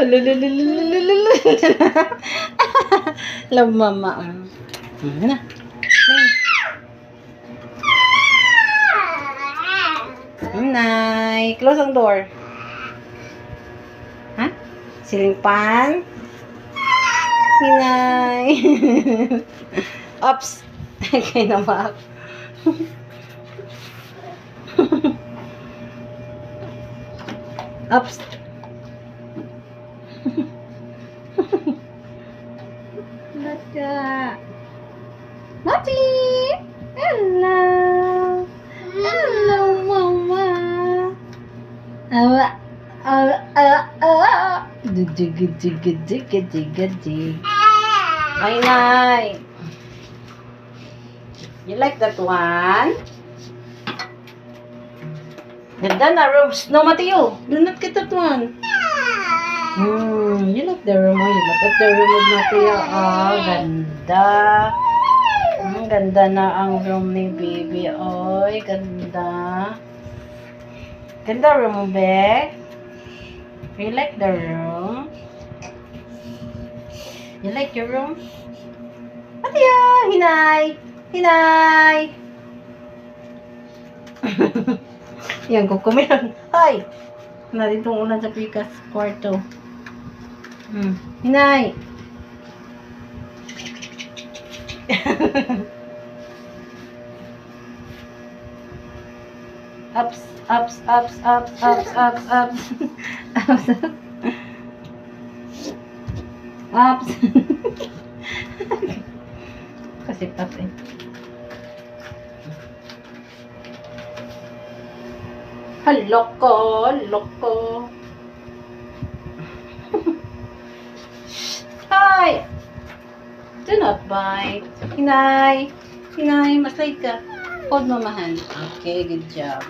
Lululululululul. Love mama. Na. Nay, close ang door. Ha? Ceiling fan? Hinay. Ops. Okay naman. Ops. Naka. Nati. Hello. Hello, mama. Ay, nay. You like that one? Ganda na room. No, Mateo. Do not get that one. You like the room. Oh, you look at the room of Mateo. Oh, ganda. Ganda na ang room ni baby. Oy, ganda. Ganda room mo, be. You like the room? You like your room? Mateo, hinay. Hinay. Yan, kukumilan. Ay! Narito ang ulan sa pikas kwarto. Hinay. Ups, ups, ups, ups, ups, ups, ups. Ups. Ups. Kasi tap eh. Loko, loko. Hi! Do not bite. Hinay. Hinay, maslay ka. Hold mamahan. Okay, good job.